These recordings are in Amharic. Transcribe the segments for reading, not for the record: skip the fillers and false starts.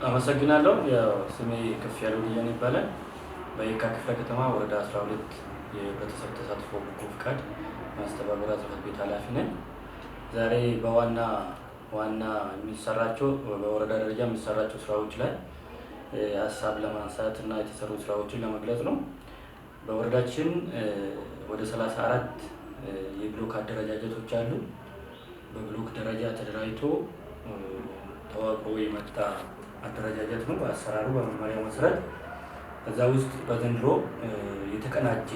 አመሰግናለሁ። ያው ስሜ ከፍ ያለው ልጅ ይባላል። በየካ ክፍለ ከተማ ወረዳ 12 የህብረተሰብ ተሳትፎ በጎ ፍቃድ ማስተባበሪያ ጽሕፈት ቤት ኃላፊ ነኝ። ዛሬ በዋና የሚሰራቸው በወረዳ ደረጃ የሚሰራቸው ስራዎች ላይ ሀሳብ ለማንሳት እና የተሰሩ ስራዎችን ለመግለጽ ነው። በወረዳችን ወደ 34 የብሎክ አደረጃጀቶች አሉ። በብሎክ ደረጃ ተደራጅቶ ተዋቅሮ የመጣ አደረጃጀት ነው። በአሰራሩ በመመሪያው መሰረት ከዛ ውስጥ በዘንድሮ የተቀናጀ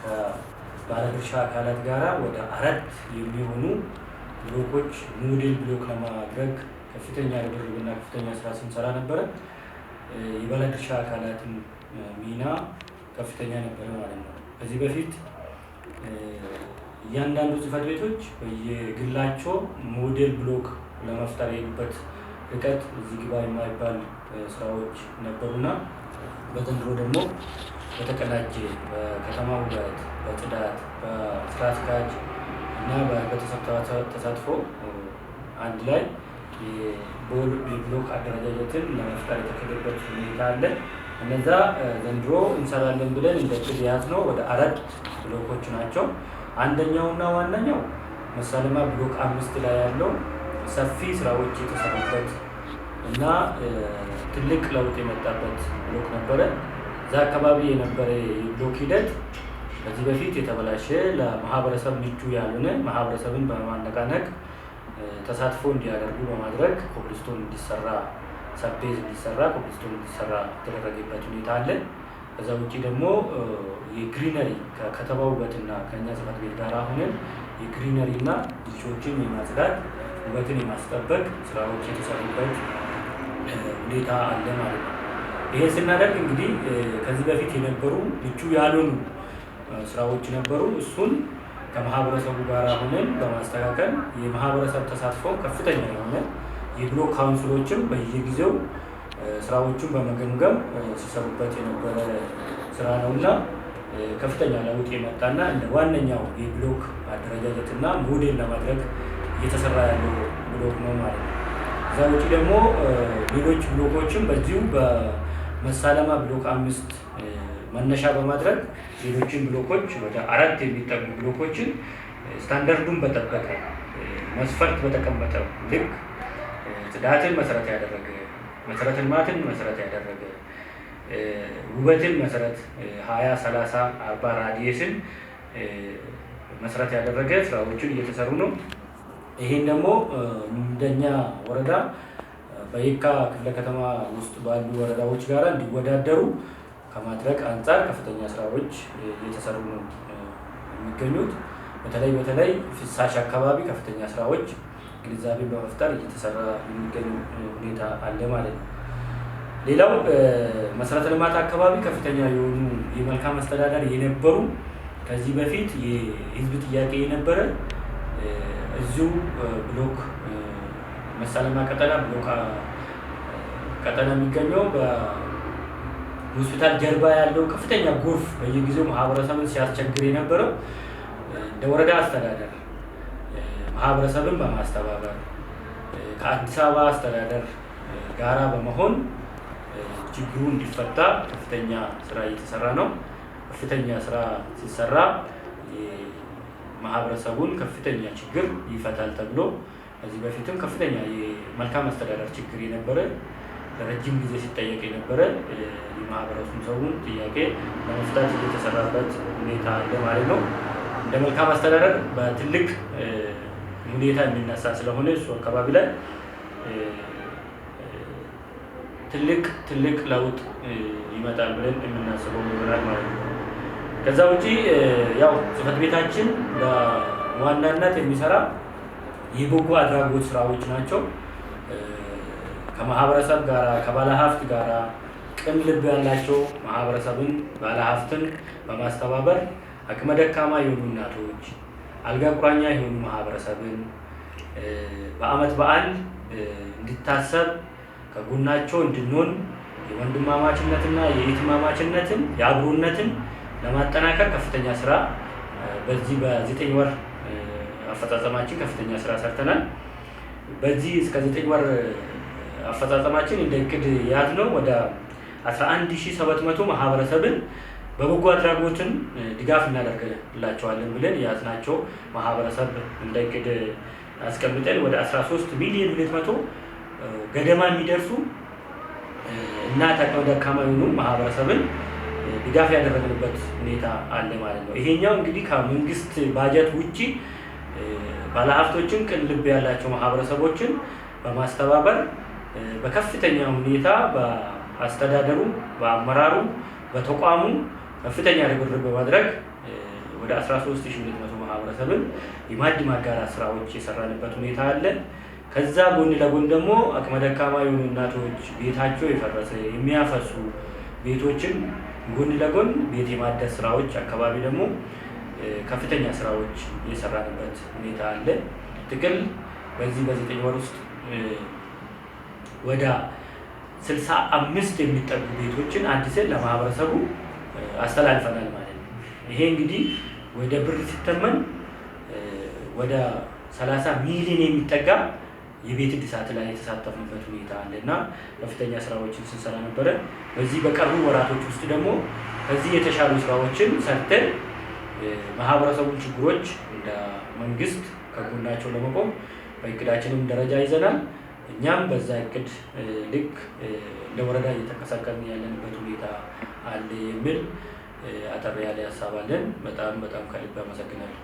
ከባለድርሻ አካላት ጋራ ወደ 4 የሚሆኑ ብሎኮች ሞዴል ብሎክ ለማድረግ ከፍተኛ ርብርብና ከፍተኛ ስራ ስንሰራ ነበረ። የባለድርሻ አካላትን ሚና ከፍተኛ ነበረ ማለት ነው። ከዚህ በፊት እያንዳንዱ ጽሕፈት ቤቶች በየግላቸው ሞዴል ብሎክ ለመፍጠር የሄዱበት ርቀት እዚህ ግባ የማይባል ስራዎች ነበሩና በዘንድሮ ደግሞ በተቀናጀ በከተማ ውበት፣ በጽዳት፣ በስራ አስኪያጅ እና በቤተሰብ ተሳትፎ አንድ ላይ የብሎክ አደረጃጀትን ለመፍጠር የተካሄደበት ሁኔታ አለ። እነዛ ዘንድሮ እንሰራለን ብለን እንደ ዕቅድ የያዝነው ወደ 4 ብሎኮች ናቸው። አንደኛውና ዋነኛው መሳለማ ብሎክ 5 ላይ ያለው ሰፊ ስራዎች የተሰሩበት እና ትልቅ ለውጥ የመጣበት ብሎክ ነበረ። እዛ አካባቢ የነበረ የብሎክ ሂደት ከዚህ በፊት የተበላሸ ለማህበረሰብ ምቹ ያልሆነ ማህበረሰብን በማነቃነቅ ተሳትፎ እንዲያደርጉ በማድረግ ኮብልስቶን እንዲሰራ ሰቤዝ እንዲሰራ ኮብልስቶን እንዲሰራ የተደረገበት ሁኔታ አለ። ከዛ ውጭ ደግሞ የግሪነሪ ከከተማ ውበትና ከእኛ ጽሕፈት ቤት ጋር ሆነን የግሪነሪ እና ልጆችን የማጽዳት ውበትን የማስጠበቅ ስራዎች የተሰሩበት ሁኔታ አለ ማለት ነው። ይሄ ስናደርግ እንግዲህ ከዚህ በፊት የነበሩ ምቹ ያልሆኑ ስራዎች ነበሩ። እሱን ከማህበረሰቡ ጋር ሆነን በማስተካከል የማህበረሰብ ተሳትፎ ከፍተኛ የሆነ የብሎክ ካውንስሎችም በየጊዜው ስራዎቹን በመገምገም ሲሰሩበት የነበረ ስራ ነውና ከፍተኛ ለውጥ የመጣና እንደ ዋነኛው የብሎክ አደረጃጀትና ሞዴል ለማድረግ እየተሰራ ያለው ብሎክ ነው ማለት ነው። እዛ ውጭ ደግሞ ሌሎች ብሎኮችም በዚሁ በመሳለማ ብሎክ 5 መነሻ በማድረግ ሌሎችን ብሎኮች ወደ 4 የሚጠጉ ብሎኮችን ስታንዳርዱን በጠበቀ መስፈርት በተቀመጠ ልክ ጽዳትን መሰረት ያደረገ መሰረተ ልማትን መሰረት ያደረገ ውበትን መሰረት 20፣ 30፣ 40 ራዲየስን መሰረት ያደረገ ስራዎችን እየተሰሩ ነው። ይሄን ደግሞ እንደኛ ወረዳ በየካ ክፍለ ከተማ ውስጥ ባሉ ወረዳዎች ጋር እንዲወዳደሩ ከማድረግ አንጻር ከፍተኛ ስራዎች እየተሰሩ ነው የሚገኙት። በተለይ ፍሳሽ አካባቢ ከፍተኛ ስራዎች ግንዛቤን በመፍጠር እየተሰራ የሚገኙ ሁኔታ አለ ማለት ነው። ሌላው መሰረተ ልማት አካባቢ ከፍተኛ የሆኑ የመልካም አስተዳደር የነበሩ ከዚህ በፊት የህዝብ ጥያቄ የነበረ እዚሁ ብሎክ መሳለማ ቀጠና ብሎክ ቀጠና የሚገኘው በሆስፒታል ጀርባ ያለው ከፍተኛ ጎርፍ በየጊዜው ማህበረሰብን ሲያስቸግር የነበረው እንደ ወረዳ አስተዳደር ማህበረሰብን በማስተባበር ከአዲስ አበባ አስተዳደር ጋራ በመሆን ችግሩ እንዲፈታ ከፍተኛ ስራ እየተሰራ ነው። ከፍተኛ ስራ ሲሰራ ማህበረሰቡን ከፍተኛ ችግር ይፈታል ተብሎ ከዚህ በፊትም ከፍተኛ የመልካም አስተዳደር ችግር የነበረ ለረጅም ጊዜ ሲጠየቅ የነበረ የማህበረሰቡን ጥያቄ ለመፍታት እየተሰራበት ሁኔታ አለ ማለት ነው። እንደ መልካም አስተዳደር በትልቅ ሁኔታ የሚነሳ ስለሆነ እሱ አካባቢ ላይ ትልቅ ለውጥ ይመጣል ብለን የምናስበው ይሆናል ማለት ነው። ከዛ ውጪ ያው ጽሕፈት ቤታችን በዋናነት የሚሰራ የበጎ አድራጎት ስራዎች ናቸው። ከማህበረሰብ ጋራ ከባለሀብት ጋራ ቅን ልብ ያላቸው ማህበረሰብን ባለሀብትን በማስተባበር አቅመ ደካማ የሆኑ እናቶች፣ አልጋ ቁራኛ የሆኑ ማህበረሰብን በዓመት በዓል እንዲታሰብ ከጎናቸው እንድንሆን የወንድማማችነትና የእህትማማችነትን የአብሮነትን ለማጠናከር ከፍተኛ ስራ በዚህ በ9 ወር አፈጻጸማችን ከፍተኛ ስራ ሰርተናል። በዚህ እስከ 9 ወር አፈጻጸማችን እንደ እቅድ ያዝነው ወደ 11700 ማህበረሰብን በበጎ አድራጎትን ድጋፍ እናደርግላቸዋለን ብለን ያዝናቸው ማህበረሰብ እንደ እቅድ አስቀምጠን ወደ 13 ሚሊዮን 200 ገደማ የሚደርሱ እናት አቅመ ደካማ የሆኑ ማህበረሰብን ድጋፍ ያደረግንበት ሁኔታ አለ ማለት ነው። ይሄኛው እንግዲህ ከመንግስት ባጀት ውጪ ባለሀብቶችን ቅን ልብ ያላቸው ማህበረሰቦችን በማስተባበር በከፍተኛ ሁኔታ በአስተዳደሩ፣ በአመራሩ፣ በተቋሙ ከፍተኛ ርብርብ በማድረግ ወደ 13200 ማህበረሰብን የማዕድ ማጋራት ስራዎች የሰራንበት ሁኔታ አለ። ከዛ ጎን ለጎን ደግሞ አቅመ ደካማ የሆኑ እናቶች ቤታቸው የፈረሰ የሚያፈሱ ቤቶችን ጎን ለጎን ቤት የማደስ ስራዎች አካባቢ ደግሞ ከፍተኛ ስራዎች የሰራንበት ሁኔታ አለ። ጥቅል በዚህ በ9 ወር ውስጥ ወደ 65 የሚጠጉ ቤቶችን አድሰን ለማህበረሰቡ አስተላልፈናል ማለት ነው። ይሄ እንግዲህ ወደ ብር ሲተመን ወደ 30 ሚሊዮን የሚጠጋ የቤት እድሳት ላይ የተሳተፍንበት ሁኔታ አለና ከፍተኛ ስራዎችን ስንሰራ ነበረ። በዚህ በቀሩ ወራቶች ውስጥ ደግሞ ከዚህ የተሻሉ ስራዎችን ሰርተን ማህበረሰቡን ችግሮች እንደ መንግስት ከጎናቸው ለመቆም በእቅዳችንም ደረጃ ይዘናል። እኛም በዛ እቅድ ልክ እንደ ወረዳ እየተንቀሳቀስን ያለንበት ሁኔታ አለ የሚል አጠር ያለ ሀሳብ አለን። በጣም ከልብ አመሰግናለሁ።